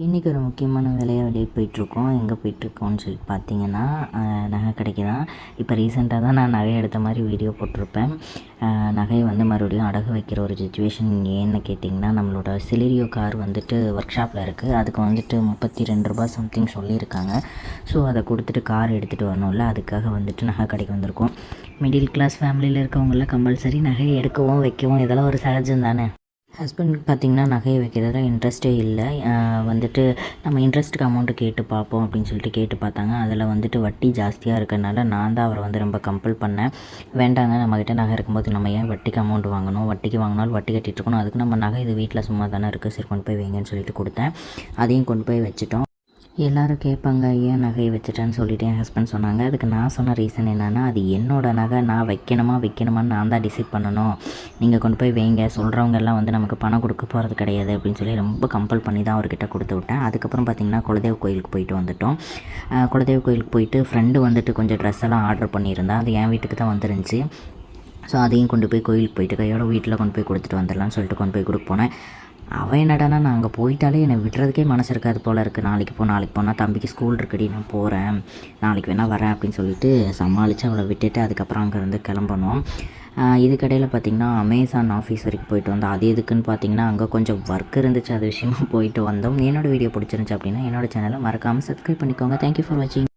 இன்றைக்கி ஒரு முக்கியமான வேலையாக வெளியே போயிட்டுருக்கோம். எங்கே போயிட்டுருக்கோம்னு சொல்லிட்டு பார்த்தீங்கன்னா, நகை கடைக்கு தான். இப்போ ரீசெண்டாக தான் நான் நகை எடுத்த மாதிரி வீடியோ போட்டிருப்பேன். நகையை வந்து மறுபடியும் அடகு வைக்கிற ஒரு சிச்சுவேஷன் ஏன்னு கேட்டிங்கன்னா, நம்மளோட சிலரியோ கார் வந்துட்டு ஒர்க் ஷாப்பில் இருக்குது. அதுக்கு வந்துட்டு ரூ. 32 சம்திங் சொல்லியிருக்காங்க. ஸோ அதை கொடுத்துட்டு கார் எடுத்துகிட்டு வரணும்ல, அதுக்காக வந்துட்டு நகை கடைக்கு வந்திருக்கோம். மிடில் கிளாஸ் ஃபேமிலியில் இருக்கவங்களாம் கம்பல்சரி நகையை எடுக்கவும் வைக்கவும் இதெல்லாம் ஒரு சகஜம் தானே. ஹஸ்பண்டுக்கு பார்த்திங்கன்னா நகையை வைக்கிறதுல இன்ட்ரெஸ்ட்டே இல்லை. வந்துட்டு நம்ம இன்ட்ரெஸ்ட்டுக்கு அமௌண்ட்டு கேட்டு பார்ப்போம் அப்படின்னு சொல்லிட்டு கேட்டு பார்த்தாங்க. அதில் வந்துட்டு வட்டி ஜாஸ்தியாக இருக்கிறனால நான் தான் அவரை வந்து ரொம்ப கம்பல் பண்ணேன். வேண்டாங்க, நம்மக்கிட்ட நகை இருக்கும்போது நம்ம ஏன் வட்டிக்கு அமௌண்ட் வாங்கணும், வட்டிக்கு வாங்கினாலும் வட்டி கட்டிகிட்டு இருக்கணும், அதுக்கு நம்ம நகை இது வீட்டில் சும்மா தானே இருக்குது, சரி கொண்டு போய் வைங்கன்னு சொல்லிட்டு கொடுத்தேன். அதையும் கொண்டு போய் வச்சுட்டோம். எல்லோரும் கேட்பாங்க, ஏன் நகையை வச்சுட்டேன்னு சொல்லிட்டு என் ஹஸ்பண்ட் சொன்னாங்க. அதுக்கு நான் சொன்ன ரீசன் என்னென்னா, அது என்னோடய நகை, நான் வைக்கணுமான்னு நான் தான் டிசைட் பண்ணணும். நீங்கள் கொண்டு போய் வைங்க, சொல்கிறவங்க எல்லாம் வந்து நமக்கு பணம் கொடுக்க போகிறது கிடையாது அப்படின்னு சொல்லி ரொம்ப கம்பல் பண்ணி தான் அவர்கிட்ட கொடுத்து விட்டேன். அதுக்கப்புறம் பார்த்திங்கன்னா குலதெய்வ கோயிலுக்கு போயிட்டு வந்துவிட்டோம். குலதெய்வ கோயிலுக்கு போயிட்டு ஃப்ரெண்டு வந்துட்டு கொஞ்சம் ட்ரெஸ் எல்லாம் ஆர்டர் பண்ணியிருந்தேன். அது என் வீட்டுக்கு தான் வந்துருந்துச்சு. ஸோ அதையும் கொண்டு போய் கோயிலுக்கு போயிட்டு கையோட வீட்டில் கொண்டு போய் கொடுத்துட்டு வந்துடலான்னு சொல்லிட்டு கொண்டு போய் கொடுக்க போனேன். அவன் என்னடானா, நான் அங்கே போயிட்டாலே என்னை விடுறதுக்கே மனசு இருக்காது போல் இருக்குது. நாளைக்கு போனால் தம்பிக்கு ஸ்கூல் இருக்குடி, நான் போகிறேன், நாளைக்கு வேணால் வரேன் அப்படின்னு சொல்லிட்டு சமாளித்து அவளை விட்டுட்டு அதுக்கப்புறம் அங்கேருந்து கிளம்பணும். இதுக்கடையில் பார்த்திங்கன்னா அமேசான் ஆஃபீஸ் வரைக்கும் போயிட்டு வந்தோம். அது எதுக்குன்னு பார்த்தீங்கன்னா, அங்கே கொஞ்சம் ஒர்க் இருந்துச்சு, அது விஷயமா போயிட்டு வந்தோம். என்னோடய வீடியோ பிடிச்சிருந்துச்சு அப்படின்னா என்னோடய சேனலை மறக்காமல் சப்ஸ்கிரைப் பண்ணிக்கோங்க. தேங்க்யூ ஃபார் வாட்சிங்.